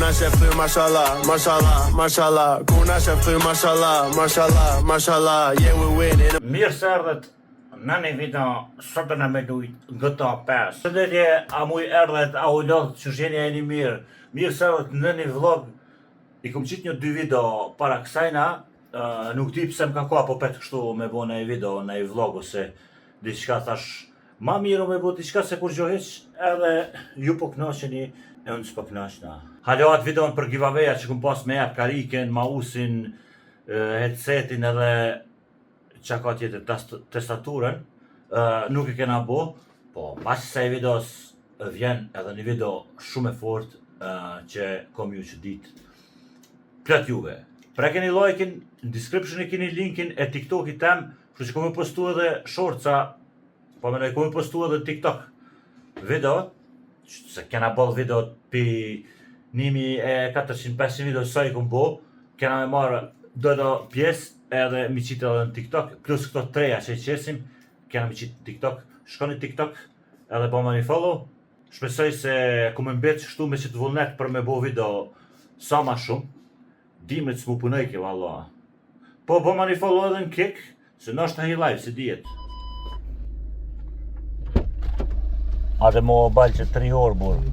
na shefty mashallah, mashallah, mashallah. Ku na shefty mashallah, mashallah, mashallah. Yeah, we winning. Mirë se erdhet në një video sot në me dujt GTA 5. Shëndetje, a muj erdhet, a u lodh që shenja e një mirë. Mirë se erdhet në një vlog. I kom qitë një 2 video para kësajna. Nuk di pse më ka koha po pet kështu me bo në video, në vlog ose diçka thash. Ma mirë me bo diçka se kur gjoheq edhe ju po knaqeni e unë s'po knaqna. Halo atë videon për giveaway-a që kom pas me jep kariken, mausin, headsetin edhe qa ka tjetër tastaturën, nuk e kena bo, po pasi se e videos vjen edhe një video shumë e fort që kom ju që dit plët juve. Prekeni like-in, në description e keni linkin e TikTok-it tem, kështu që kom e postu edhe shortca, po me nëjë kom e postu edhe TikTok video, se kena bol video pi 1400-500 video sa i kom bo, kena me marrë do pjesë edhe mi qitë edhe në TikTok, plus këto treja që i qesim, kena mi qitë TikTok, shkoni TikTok edhe po më një follow, shpesoj se ku me mbet shtu me qitë vullnet për me bo video sa ma shumë, dimrit s'mu punoj ke valla. Po më një follow edhe në Kik, se në është hi live, si djetë. A dhe mo balë që 3 orë burë.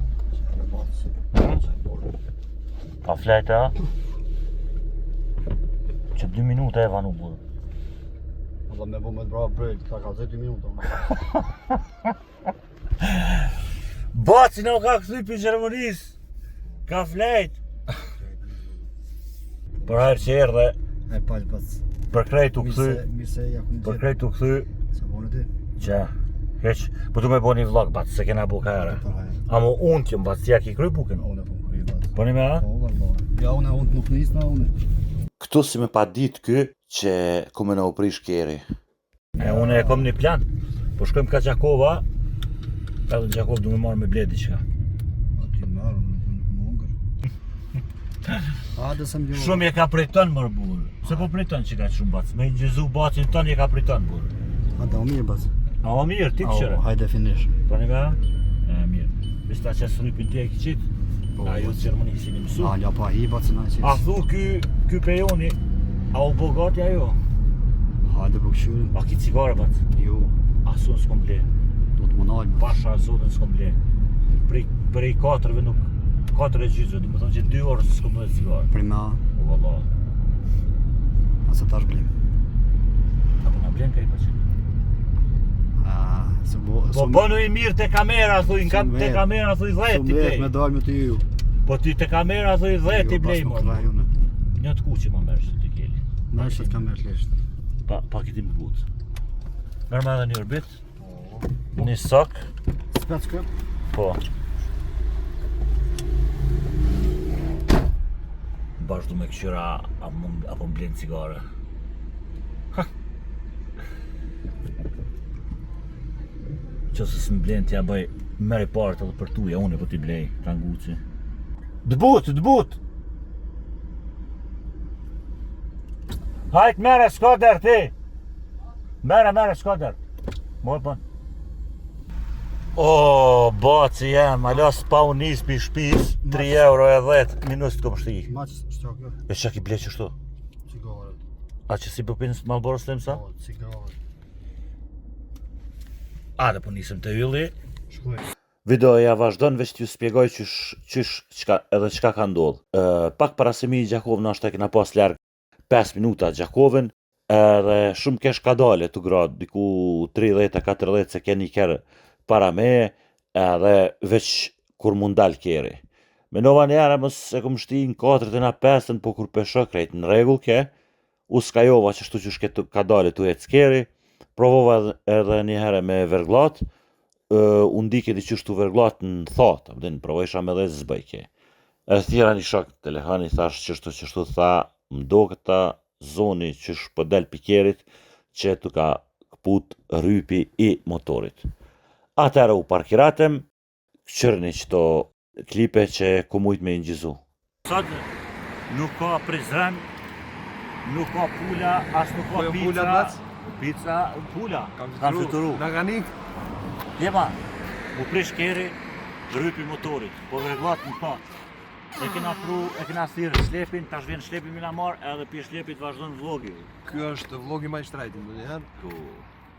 Ka flejtë, a? Që 2 minuta e vanu burë. Dhe me bo me të brava brejt, ka 2 minuta. Baci në ka këthy për Gjermonis. Ka flejtë. Për hajrë që erdhe, E palë pas. për krejt u këthy, Mirë se ja kum për krejt u këthy, Se bone ti. që, heq, po du me bo një vlog, bat, se kena bu ka ere. Amo unë t'jëm, bat, si ja ki kry bukin. Unë e po kry bat. Po një me a? Po, valla. Ja, unë nuk nisna, unë. Këtu si me pa ditë ky që ku me në uprish kjeri. Unë e kom një plan, po shkojmë ka Gjakova, edhe në Gjakov du me marrë me bledi qka. A ti marrë, nuk më hongër. A, dhe se më gjohë. Shumë je ka priton mërë burë, se po priton që ka shumë bac, me ngjizu bacin ton je ka priton burë. A, da o mirë bas. A o mirë, ti këshire? Hajde finish. Po një me a? E mirë, bista që sripin ti e ki qitë, a ju të Gjermani si një mësu. A, ja pa hi bat se na qis. A thu ky pejoni, a u bo gati ajo? Hajde po këshyrim. A ki cigare bat? Jo, A su në s'kom ble, do të më nalë. pasha zotën s'kom ble. Prej 4-ve nuk, 4 e gjyzve, du më thonë që 2 orë s'kom dhe cigare. Prima, O valla, a se tash blim. apo na blen ka i pa qenë. A, se bo... Po bënu i mirë te kamera, thuj, te kamera thuj 10 ti blej. Me dalë me të ju. Po ti te kamera thuj 10 ti blej, Jo, mo. pas nuk rajune. Një të kuqe ma mërë që ti keli. Mërë që të kam mërë lesht. Pa këti më butë. Mërë me edhe një orbit, një sak, Spec këp? po. Bashkë du me këshyra, apo më blenë cigare. Qëse së më blenë t'ja bëj meri partë edhe për tuja, unë e po t'i blej, ranguci. Dëbut! Hajt mere s'koder ti! Mere s'koder! Morë pën. O, baci jem, alas pa unë nisë për shpis, 3 euro e 10 minus të kom shti. Ma që s'qa kjo? E që ki blej qështu? Cigaret. A që si pëpinë së Malboro së sa? Po, cigaret. A dhe po nisëm të ylli. Shkuj. Videoja vazhdon veç t'ju spjegoj edhe çka ka ndodhë. Pak para se mi i Gjakov në ashtë e kena pas larg 5 minuta Gjakovën, edhe shumë kesh ka dale të gradë, diku 30-40 se keni kërë para me, edhe veç kur mund dal kjeri. Menova njëra mës e kom shti në 4-5, po kur pesho krejt në regull ke, u skajova që shtu që ka dale të ec kjeri, provova edhe një herë me verglat, unë dike di qështu verglat në thot, abdin, provojsha me dhe zbëjke. E thira një shok të telefoni, thash qështu tha, mdo këta zoni qësh për del pikerit, që të ka këput rrypi i motorit. Atëra u parkiratem, qërni qëto klipe që ku mujt me ingjizu. Sot nuk ka prizren, nuk ka pula, as nuk ka pizza. Pizza, pula, kanë flyturu. Na ka nik? Jema, u prish keri, rrypi motorit, po verglat në pat. E kena thirrë shlepin, tash vjen shlepi mi na marr, edhe pi shlepit vazhdon vlogi. Ky është vlogi më i shtrejtë ndonjëherë. Po.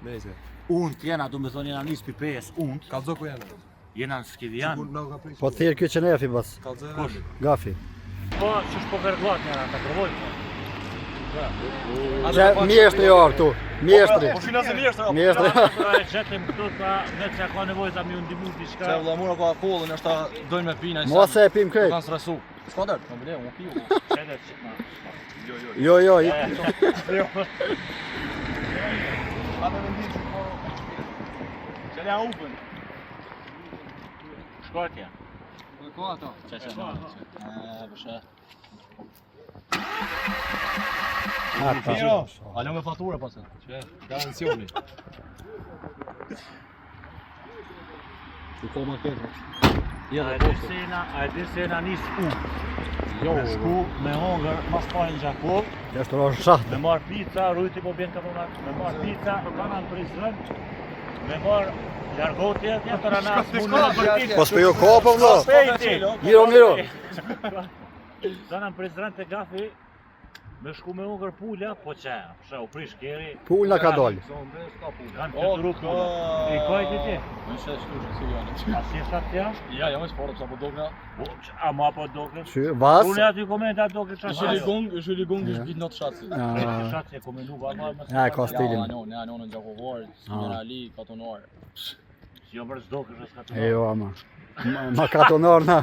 Nëse. Unë jena, do me thonë jena nis pi PS, unë Kallzo ku janë? jena në Skivian. Po thirë kjo që nefi bas, Kallzo. Kush? gafi. Po, ç'është po verglat njëra, ta provoj. Që mjeshtri jo këtu, mjeshtri. Po shina se mjeshtri. Mjeshtri. Pra e gjetëm këtu ta, ne që ka nevojë ta më ndihmu diçka. Se vëllamura ka kollën, është ta dojnë me pina. Mos e pim krejt. Kanë stresu. S'ka dert, më bëlej, unë piu. Çelë çikma. Jo, jo, Ata më ndiq po. Çelë ja upën. Shkotja. Po ko ato? Çesë. Bësha. Ata. Alo me fatura pasë. Që? Garancioni. Të koma ketër. Ja, A e di se na nis unë. Jo, Me shku me hongër, mas pari në Gjakov, Restoran shaht. me marr pica, rujti po bjen kampionat, me marr pica, kanë në prizren, me marr largotje, tjetër anas, mundë në bërtit. Po s'pe jo kopë vëllo. Pejti! Miro. Kanë në prizren të gafi, me shku me hongër pula, po që, fsha u prish keri, Pull na ka dol. kanë të rrugë pula. I kajti ti? Në shesh shtushë si janë. A si është atë tja? Ja, jam sport sa po dokna. A ma po doke? Sy, vas. Unë aty komenta doke qa Juli gong është bit not shatsi. Shatje komenu valoj më Ja, ka stilin. Ja, në Gjakovar, Generali, Katonar. Si jo mërë s'do kështë s'ka të E jo, ama. Ma katonor na.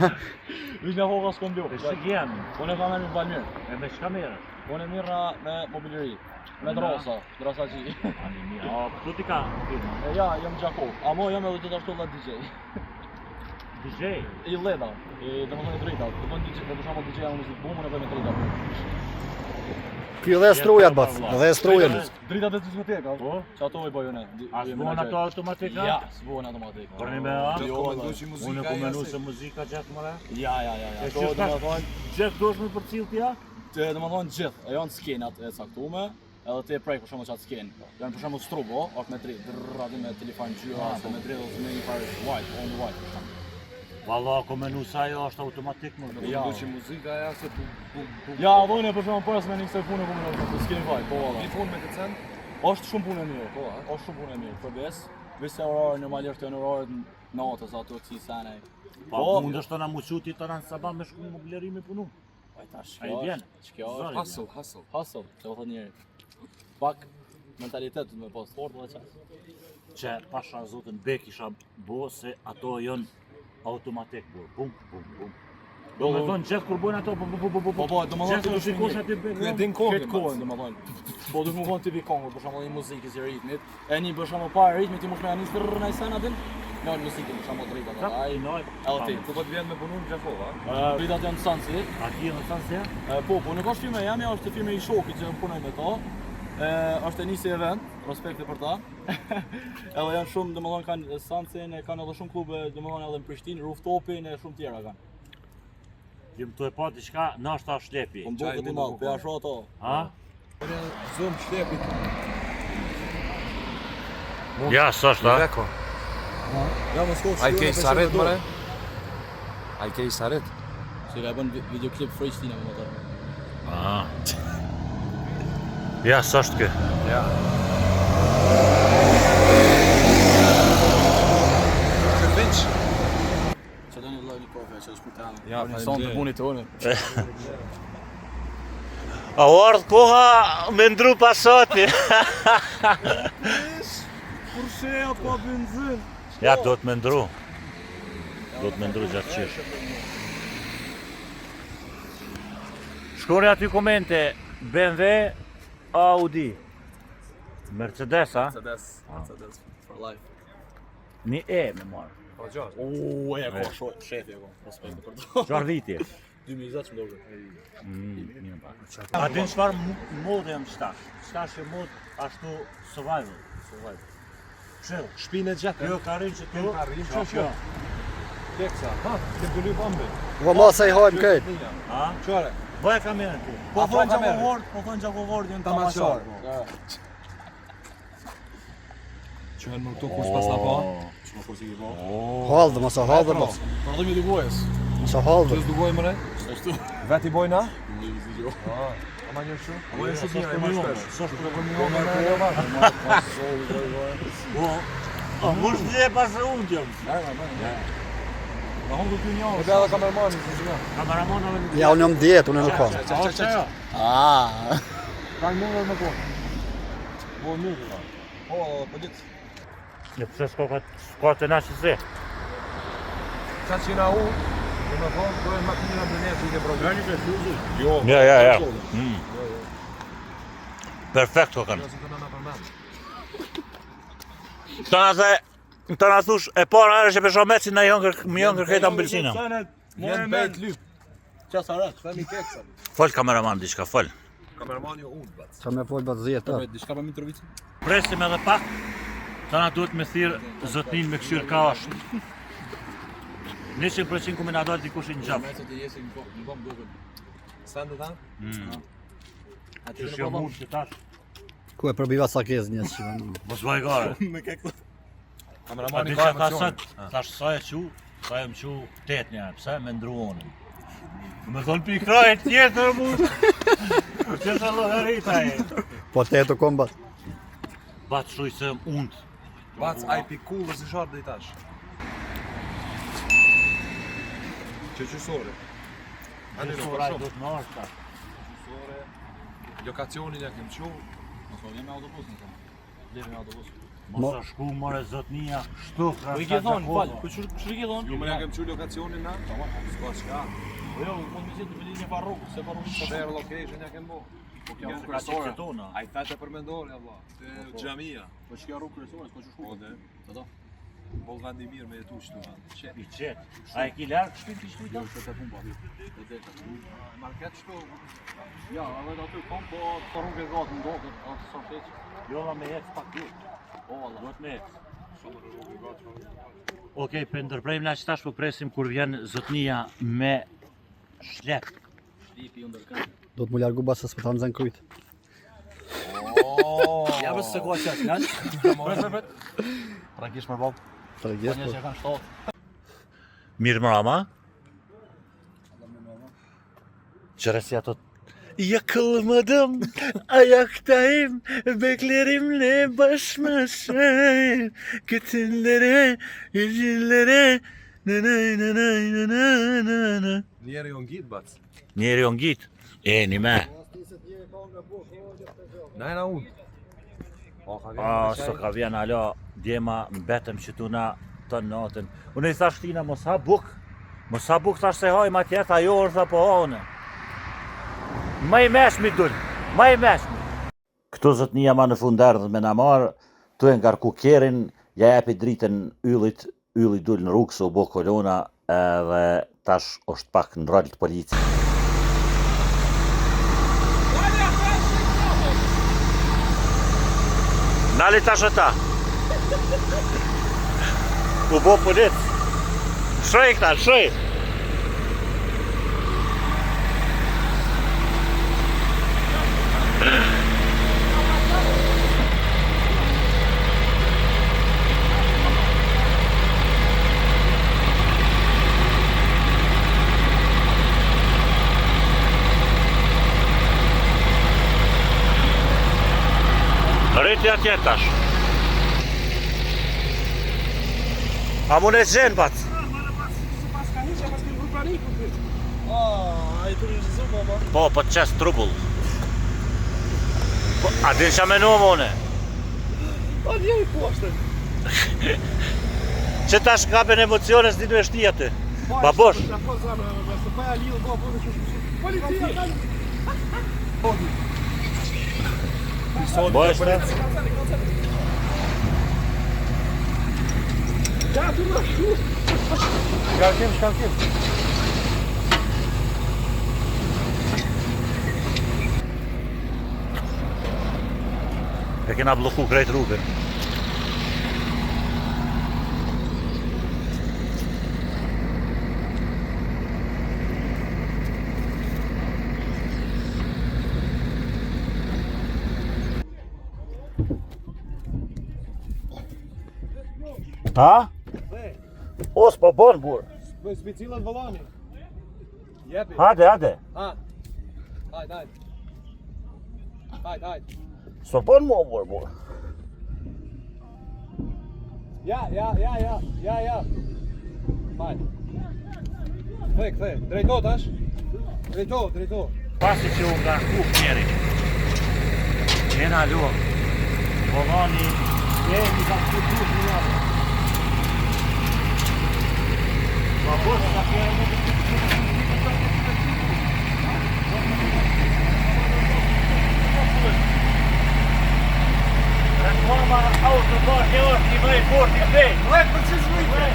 Vish nga hoka s'kom bjo. E shë gjenë, Unë e kam me Valmir. e me shka mere? Unë e mirë me mobiljeri. Me drosa qi. Ani mirë, a këtu ti ka firma? E ja, jam Gjakov. Amo jam edhe të ashtu dhe DJ. DJ? I leda, dhe më thënë i drejta. Dhe më DJ, dhe për shumë DJ jam në muzikë bumën e bëjmë e drejta. Ky dhe strujat bas, dhe strujen. Drejta dhe të diskoteka, Po? që ato i bëjë ne. A s'bon ato automatika? Ja, s'bojnë automatik. Por një me a? Jo, Unë e ku menu se muzika gjatë mëre? Ja. E Ato që dhe më thonë, Gjithë dosh me për cilë tja? dhe më thonë gjithë, e janë skenat e caktume, edhe te prej për shumë qatë sken. Janë për shumë strubo, është me drejt, drrrati me telefon gjyra, ose me drejt ose me një farë white, only white për shumë. Valla, ku menu sa jo është automatik më. Ja, muzika ja se ja, vojnë për shumë pas me një kësaj punë ku më skeni vaj, po valla. punë me të cent. Është shumë punë e mirë, po, është shumë punë e mirë, përbes. Vese orarë normalisht janë orarët natës ato si sene. Po, mund është të na muquti të ranë sabah me shku në mobilerimi punu. Ai tash. A i vjen? Ç'kjo është? Hustle. Hustle, se o thot njëri. Pak mentalitet të me pas sport dhe qas. Që pasha zotën Bek isha bo se ato janë automatik bo. Bum. Do me thonë gjithë kur bojnë ato Po, do më thonë gjithë do shikosh aty Bek. Ky e din kohën. Këtë kohën do më thonë. Po duhet më thonë TV kongë, për shembull një muzikë si ritmit. E një për shembull pa ritmit ti mos më anis për në sen atin. Jo, muzikën për shembull drejt ato. Ai Noj. LT. Po po të vjen me punu në Gjakova. Pritat janë Sansi. A ti në sanë se? Po, nuk është firme jam, është firme i shokit që punoj me to. Është e nisi event, respekte për ta. Edhe janë shumë, domethënë kanë Sansin, kanë edhe shumë klube, domethënë edhe në Prishtinë, Rooftopin e shumë tjera kanë. Jem të e pa diçka, na është ta shlepi. Po mbot këtë mall, po ja shoh ato. Ha? Zoom shlepit. Ja, s'është ta. Veko. Ja mos kohë. Ai ke saret more. Ai ke saret. Si ka bën videoklip freestyle me motor. Aha. Ja, s'është kë. Ja. Vinç. Çdo një lloj mikrofonë që është kutan. Ja, Në son të punit tonë. A ardhë koha me ndru pasati. Kurse po benzin. Ja, do të me ndru. Do të me ndru gjatë qish. Shkoni aty komente, BMW, Audi, Mercedes, a? Mercedes for life. Një E me marë. Po gjatë. Oo, e ka shefi e ka. Respekt për to. Qar viti? 2020 më duket. A din çfarë modë jam shtash? Shtash e modë ashtu survival. Chill. Shpinë gjatë. Jo, ka rrinë që tu. Ka rrinë që kjo. Teksa. Ha, ke të lyp ambe. Po mos e hojmë krejt. A? Çfarë? Bëj kamerën ti. Po thonë Gjakovord janë Tamashar. Çan më këtu kush pas na pa? Çmo kursi po. Hallë, mos e hallë mos. Prodhimi i gojës. Qa halë Që s'dugoj mëre? Ashtu. Vet i bojna? Në i zigjo. Ama një shu? Ama një shu Sa t'një, ma shpesh. s'është për Po, mos dhe pas unë jam. Në hongu ty një E bella kamermani, që që nga. Kameramanave nuk Ja, unë jam djetë, unë nuk kam. Ka në mundër me po. Po në mundër. Po, pëllit. Në pëse s'ka të na që se. Qa që na u, dhe me thonë, dojnë makina në ne që i ke prodhë. Jo. Ja. Perfekto kanë. Jo, se të nëna përmen. Të na thush, e para është e pesho meci na më janë kërketa mbëlsina. Vjen pejt lyp. Qa sa rat? Themi keksa. Fol kameraman diçka, fol. Kamermani unë, bac. Qa me folë batë zjetë, ta. Diçka pa Mitrovici? Presim edhe pak. Tana duhet me thirr zotnin me këshir kash. 100% ku më na dal dikush i ngjap. Se të jesin në bom duket. Sen dhe ta? Që shjo mund që tash. Ku e përbiva sa kez njës që në. Mos vaj gare. Me kek. A Kamermani di ka që ka emocion. sot, tash sa e qu, sa e më qu 8 një, pse me ndruonin. Me thonë pi kraj tjetër mu. Që të logarita e. Po të e të kombat. Batë shuj se unë. Bac, a i pikull dhe si shartë dhe i tash. Që qësore. Ani nuk për shumë. Do të në është tash. Qësore. Lokacionin ja kem qu. Mos vjen me autobus në tonë. Deri me autobus. Mos a shku more zotnia, shtu Po i ke thonë, fal, po çu i ke thonë? Jo, më ja kem qu lokacionin na. S'ka qka. Po jo, mund të jetë me linjë farruk, se farruk është. Share location ja kem bo. Po Kjo kjo është kryesore. kryesore. tona. A i thashtë e përmendori, Allah. Te xhamia. Po çka rrugë kryesore, s'ka çu Po shku. dhe. Po do. Po vendi mirë me jetu qëtu. Qet. I qetë. A e ki larkë shpin të shtu i Jo, ta? është të pumpa. Po det. Market qëtu. Ja, edhe aty kom, po farruk e gatë ndodhet, atë sa feq. Jo, ma me jetë pak ju. Po valla. Duhet me jetë. Okej, për ndërprejmë na që tash po presim kur vjen zotnia me shlep. Lipi ndërkën. Do të mu largu basë së pëtanë zënë krujtë. Ja bës se koha ças, nal. Prakisht më bab. Të Po regjesë, një që po. kanë 7. Mirë mrama. Qërësi ato yakılmadım ayaktayım beklerimle baş başayım kötülere yüzlere na. Njerë jo ngit, bac. Njeri on git. Një me. Najna unë. O, ka Së ka vjen alo djema mbetëm që tuna të natën. Unë i thash tina mos ha buk. Mos ha buk thash se haj ma tjetë ajo është dhe po hone. Ma i meshmi dul, ma i meshmi. Këtu zotnia ma në funderdhë me na marë, tu e ngarku kerin, ja jepi dritën yllit, ylli dul në rrugë se u bo kolona edhe tash është pak në rallë të polici. Nali tash e ta. U bo polic. Shrej këta, shrej. Rriti atje tash. A mu në gjenë bat? Ai tu rish zupa ma. Po, po të qes trubull. Po, a din që menu mone? Po dje i poshtë. Që tash kapen emociones ditu e shtia ty. Babosh. Po e shte? Shkarkim. E kena bloku krejt rrugën. Ha? O, s'po bon, burë. Bëj specilat vëllani. Jepi. Hajde. Ha. Hajde. Hajde. S'po bën më mor. Ja. Hajde. Kthej. Drejto tash. Drejto. Pasi që u nga kuk njeri. Jena lo. Volani, jemi ka këtë një njërë. Ma bërë nga kjerë më Reklama autobar një është i mëj fort i pej. Lek për që zvujtë.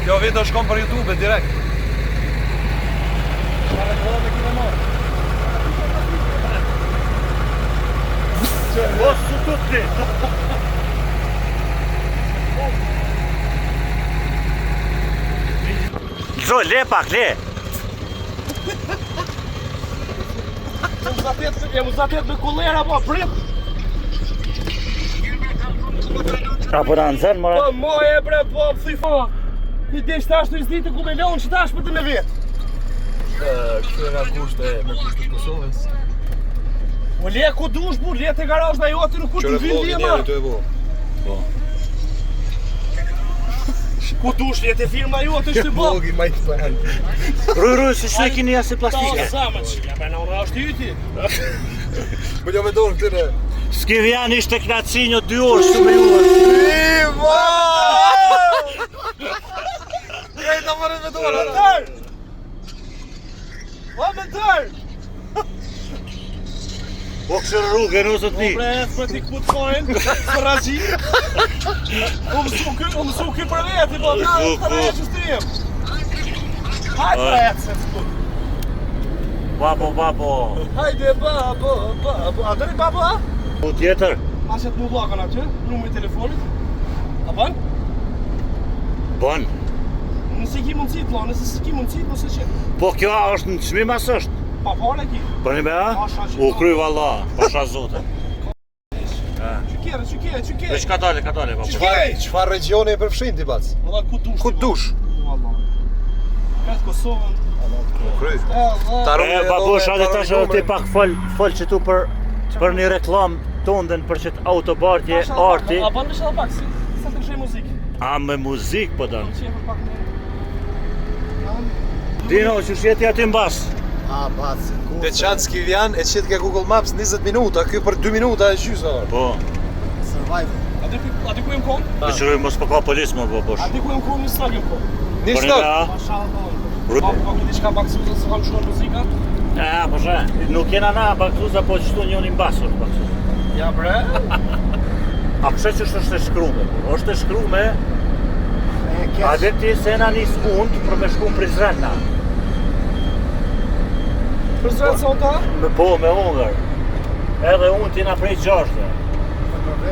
Kjo video shkon për YouTube direkt. Mos su tutti! Gjo, le pak, le! Jam uzatet me kullera po prit. Apo në nëzën, mëra? Po moje bre po thifo. Ti desh tash në ditë ku me lon që tash për të me vet. Këtë nga kushte me kushtet Kosovës. O le ku dush bu, le te garazh na jote në ku të vin li ma. Po. Ku dush le te firma jote shtë bo. Bogi ma i fan. Ruj, si shtu e kini jasë plastike. Ta samëç, ja për në unë është yti. Po jo me dorë këtë. Skivjan ishte knatësinjo 2 orë shtu me juve. Krejta më rëtë me dorë. Tër! O me tër! Po kështë rrugë, në zët O ni. bre, për t'i këput fojnë, për razi. U mësu kë për veti, po nga të rejë që strim. Hajde rejë se të këput. Babo. Hajde babo. A dëri babo a? Po tjetër. Aset mu vlakan aty, numri i telefonit. A ban? Bon. Nëse ki mundësit, lo, nëse s'ki mundësit, nëse që Po kjo është në qmim as është. pa pare ki. Për një me a? Pasha që U kry valla, pasha zote. Qykere. Veç ka dale, babo. Çfarë regioni e përfshin ti bac? Valla ku dush. Ku dush? Valla. Këtë Kosovën. Kry. Allah. E, babush, ade tash edhe ti pak fol që tu për një reklam tonden për qëtë autobartje arti. A ban vesh edhe pak, sa të këshoj muzikë. A me muzik po dan. Qefër pak me... Dino, që shjeti aty mbas. A bac. Deçan Skivjan e qit ke Google Maps 20 minuta, ky për 2 minuta e gjysë. Po. Survival. A di ku jem kon? Të qërëj mos po ka polis më babush. A di ku jem kon një stag jem kon? Një Për një me stok. a? Mashallah. Pa këtë diçka baksuza se kam shuar muzika. E, po shë, nuk jena na baksuza, po qështu njën i mbasur baksuza. Ja bre. A pse që është e shkrume? është e shkrume, a dhe ti se na nis undë për me shku në Prizrenna. Për zërë sa ta? Me hungër. Edhe unë t'jena prej 6.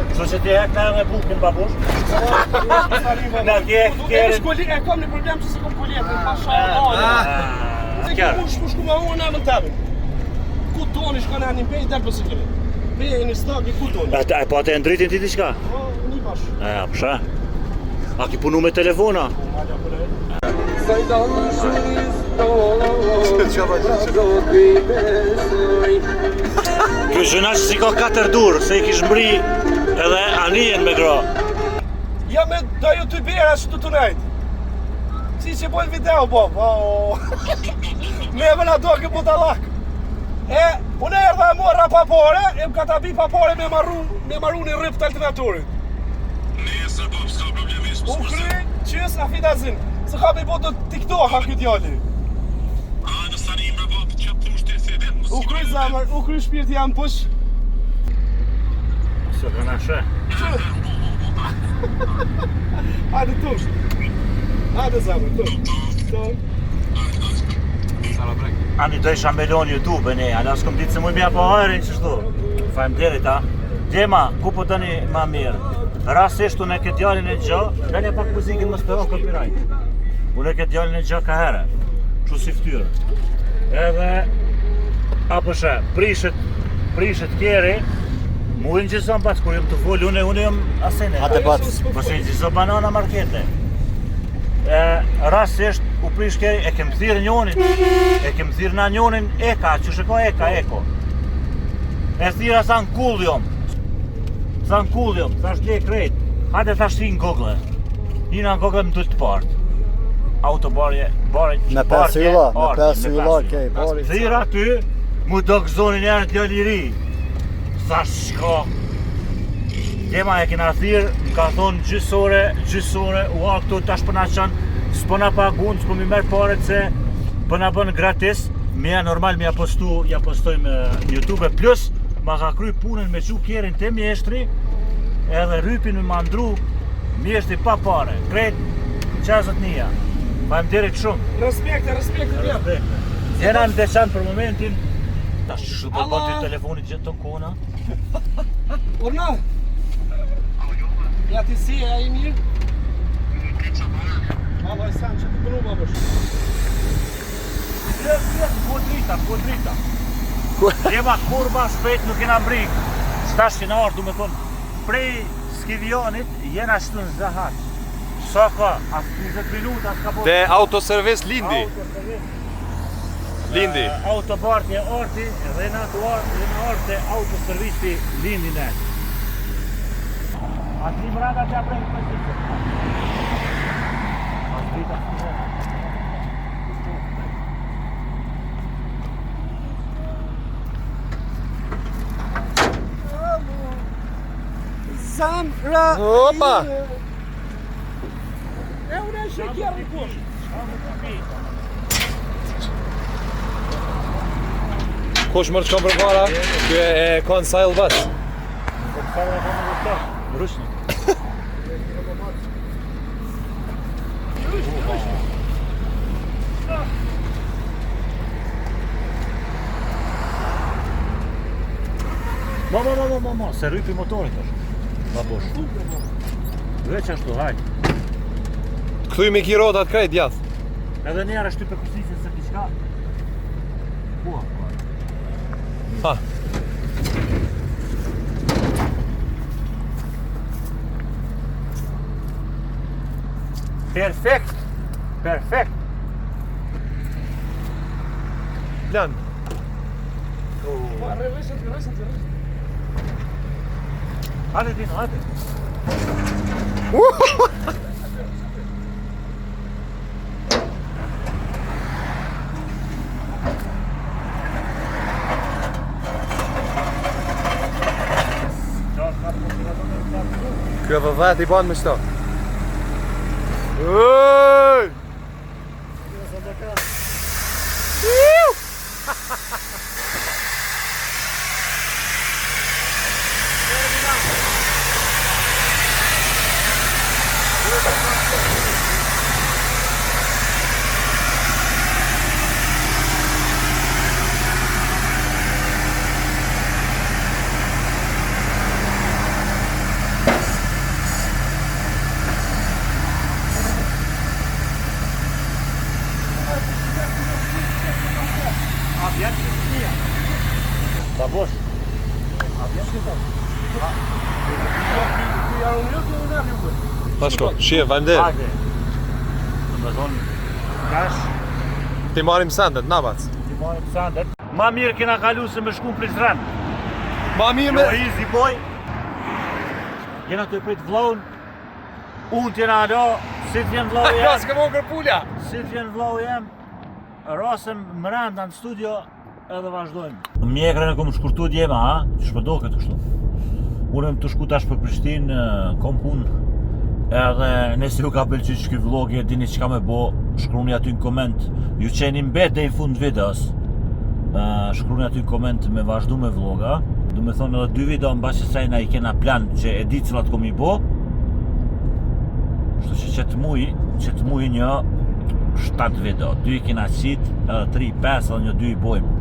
Kështu që ti hek na edhe bukin babush. Na kje kjerën. E kam një problem që se kom koljetën, mashallah. Se Kjerë. ku shku ma unë në amën tabin. Ku toni shka në një pej, delë për së kemi. Pej e një stag, ku toni. Po atë e ndritin ti diçka? O, një bash. E, përshe? A ki punu me telefona? Kjo zhëna që si ka 4 durë, se i kish mbri edhe anijen me gra. Ja me do youtubera që të nejtë. Si që bojnë video, Bob. Me me na do ke butalak. E, unë erdha e morra papore, e më ka ta bi papore me marru një rrëp të alternatorit. Nesër, Bob, s'ka problemisht. U kry, qës a fitazin. Se ka me botë TikTok a këtë djalli. A, në sanim, Bob, që të thush të se vetë, U kry zamër, u kry shpirti jam push. Se këna shë. Hajde tush. Hajde zamër, tush. Ani do isha me lon YouTube ne, ana s'kom ditë se mu mja po hajrin që shtu. Faleminderit a. Djema, ku po tani ma mirë? Rastisht unë e këtë djalin e gjë, dalja pak muzikën më s'peron copyright. Unë e këtë djalin e gjë ka herë, që si ftyrë. Edhe apësha, prishet kjeri, mu i nëgjëson pas, kur jëm të full, unë jëm asene. Ate pas. Përse i nëgjëson banana markete. Rastisht, u prish kjeri, e kem thirë njonin, e kem thirë na njonin eka, që shiko eko. E thira sa në kull jom. Sa në kull jom, thash le krejt. Hajde thash ti në Google. Hina në Google më të partë. Autobarje, Me 5 ylla, kej, bari. Thira ty, mu do gëzonin e në t'jallë i ri. Thash shko. Tema e kena thirë, më ka thonë gjysore, ua këtu tash përna qanë, s'po na pagun, s'po mi merë paret se përna bënë gratis. Meja normal me ja postojmë në YouTube, plus ma ka kry punën me qu kjerin të mjeshtri, edhe rypin me mandru mjeshtri pa pare, krejt 60.000. Faleminderit shumë. Respekte vjetë. Jena në deçan për momentin. Tash që do bëti telefonit gjithë të kona. Urna? Ja ti si, e i mirë? Alo, e sen, që të bënu, babësh? Po drita. Jema kurba shpejt nuk jena mbrik. Stash që në arë, du me thonë, prej Skivionit, jena shtu në Zahat. Sa ka, as 20 minuta, s'ka po... Te autoservis Lindi. Lindi. Autobartje Arti, Renatu Arte, autoservisi Lindi ne. A ti mrada që aprejnë për të Zamra! Opa! E unë e shekjerë në kush. Kush mërë që kam përpara? Kjo e konë sajlë bas. Rushni. Mo, se rrypi motorit është. Babosh. Veç ashtu, hajtë. Këthuj me ki rotat krejt djath. Edhe njerë është ty për kësisin se t'i shka. Ha. Perfekt. Plan. Rësën. Hajde Dino, hajde. Kjo dhe vet i banë me shto. Ej! Babosh. Pashko, shie, vajmder. Hajde. Me thonë, kash, Ti marim sendet, nabac. ti marim sandet. Ma mirë kena kalu se me shku në Prizren. Ma mirë Jo me... easy boy. Jena të prit vllaun. Unë t'jena alo, si t'jen vlau Ja, jem. s'ka më kërpulja. Si t'jen vlau jem. Rasem mrenda në studio edhe vazhdojmë. Mjekrën e kom shkurtu djema, ha? Që shpëdo këtë kështu. Unë të shku tash për Prishtinë, kom punë. Edhe nëse ju ka pëlqy që ky vlog e dini çka me bo, shkruni aty në koment. Ju qeni mbet deri në fund videos. Shkruni aty në koment me vazhdu me vloga. Du me thonë edhe 2 video mbas që sajna i kena plan që e di cilat kom i bo. Kështu që qëtë muj një 7 video, 2 i kena qit, edhe 3, 5 edhe një 2 i bojmë.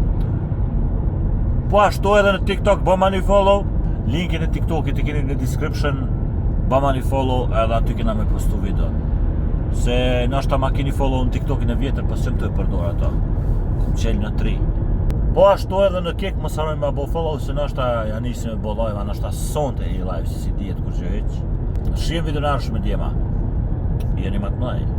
Po ashtu edhe në TikTok, bëma një follow. Linkin e TikTokit i keni në description. Bëma një follow edhe aty kena me postu video. Se nështë ta ma keni follow në TikTokin e vjetër, pas që më të e përdor ato. Kom qel në 3. Po ashtu edhe në kek mos harrojmë me bo follow se nashta ja nisim me bo live, nashta sonte i live si dihet kur gjë hiç. Shihem video në arshme djema. Jeni më të mëdhenj.